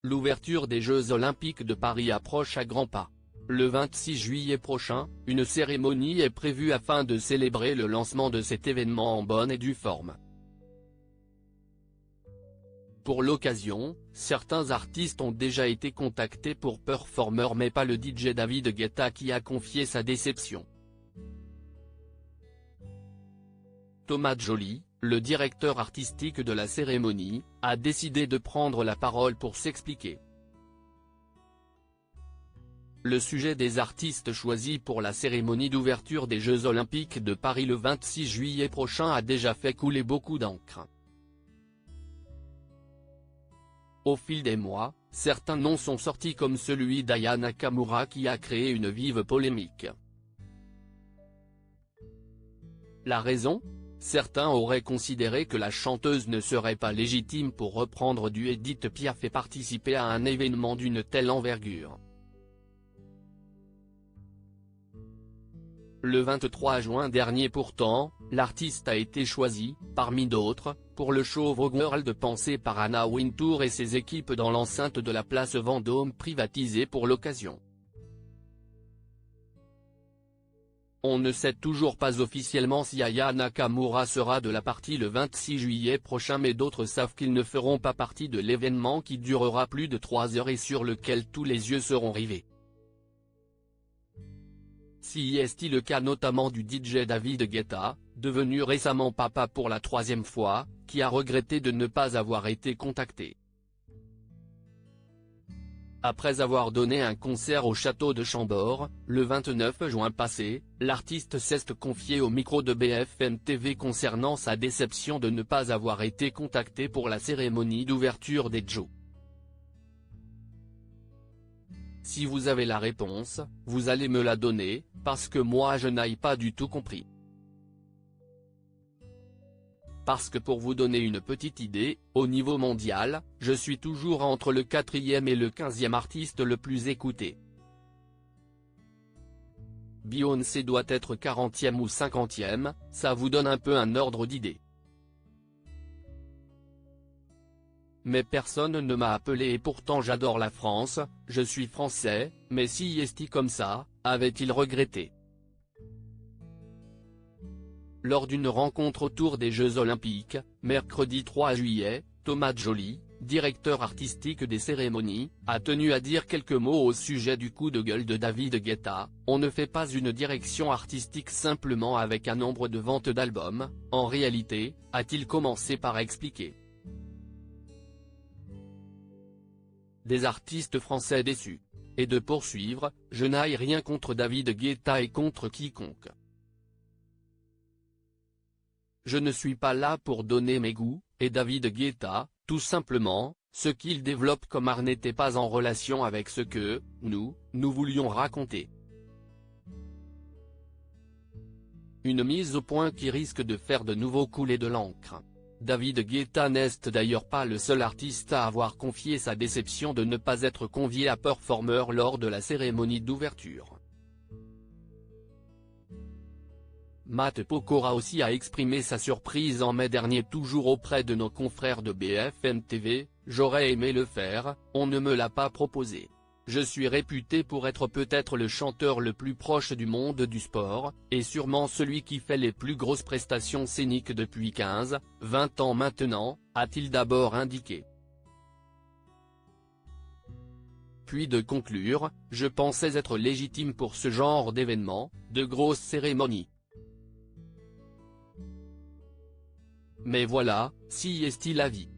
L'ouverture des Jeux Olympiques de Paris approche à grands pas. Le 26 juillet prochain, une cérémonie est prévue afin de célébrer le lancement de cet événement en bonne et due forme. Pour l'occasion, certains artistes ont déjà été contactés pour performer mais pas le DJ David Guetta qui a confié sa déception. Thomas Joly, le directeur artistique de la cérémonie, a décidé de prendre la parole pour s'expliquer. Le sujet des artistes choisis pour la cérémonie d'ouverture des Jeux Olympiques de Paris le 26 juillet prochain a déjà fait couler beaucoup d'encre. Au fil des mois, certains noms sont sortis comme celui d'Aya Nakamura qui a créé une vive polémique. La raison ? Certains auraient considéré que la chanteuse ne serait pas légitime pour reprendre du Édith Piaf et participer à un événement d'une telle envergure. Le 23 juin dernier pourtant, l'artiste a été choisi, parmi d'autres, pour le show Vogue World pensé par Anna Wintour et ses équipes dans l'enceinte de la place Vendôme privatisée pour l'occasion. On ne sait toujours pas officiellement si Aya Nakamura sera de la partie le 26 juillet prochain mais d'autres savent qu'ils ne feront pas partie de l'événement qui durera plus de 3 heures et sur lequel tous les yeux seront rivés. Si est-il le cas notamment du DJ David Guetta, devenu récemment papa pour la 3e fois, qui a regretté de ne pas avoir été contacté. Après avoir donné un concert au château de Chambord, le 29 juin passé, l'artiste s'est confié au micro de BFM TV concernant sa déception de ne pas avoir été contacté pour la cérémonie d'ouverture des Jeux. Si vous avez la réponse, vous allez me la donner, parce que moi je n'ai pas du tout compris. Parce que pour vous donner une petite idée, au niveau mondial, je suis toujours entre le 4e et le 15e artiste le plus écouté. Beyoncé doit être 40e ou 50e, ça vous donne un peu un ordre d'idée. Mais personne ne m'a appelé et pourtant j'adore la France, je suis français, mais si est-il comme ça, avait-il regretté ? Lors d'une rencontre autour des Jeux Olympiques, mercredi 3 juillet, Thomas Joly, directeur artistique des cérémonies, a tenu à dire quelques mots au sujet du coup de gueule de David Guetta. On ne fait pas une direction artistique simplement avec un nombre de ventes d'albums, en réalité, a-t-il commencé par expliquer. Des artistes français déçus. Et de poursuivre, je n'ai rien contre David Guetta et contre quiconque. Je ne suis pas là pour donner mes goûts, et David Guetta, tout simplement, ce qu'il développe comme art n'était pas en relation avec ce que, nous voulions raconter. Une mise au point qui risque de faire de nouveau couler de l'encre. David Guetta n'est d'ailleurs pas le seul artiste à avoir confié sa déception de ne pas être convié à performer lors de la cérémonie d'ouverture. Matt Pokora aussi a exprimé sa surprise en mai dernier toujours auprès de nos confrères de BFM TV, « J'aurais aimé le faire, on ne me l'a pas proposé. Je suis réputé pour être peut-être le chanteur le plus proche du monde du sport, et sûrement celui qui fait les plus grosses prestations scéniques depuis 15, 20 ans maintenant », a-t-il d'abord indiqué. Puis de conclure, « Je pensais être légitime pour ce genre d'événement, de grosses cérémonies. Mais voilà, si est-il la vie.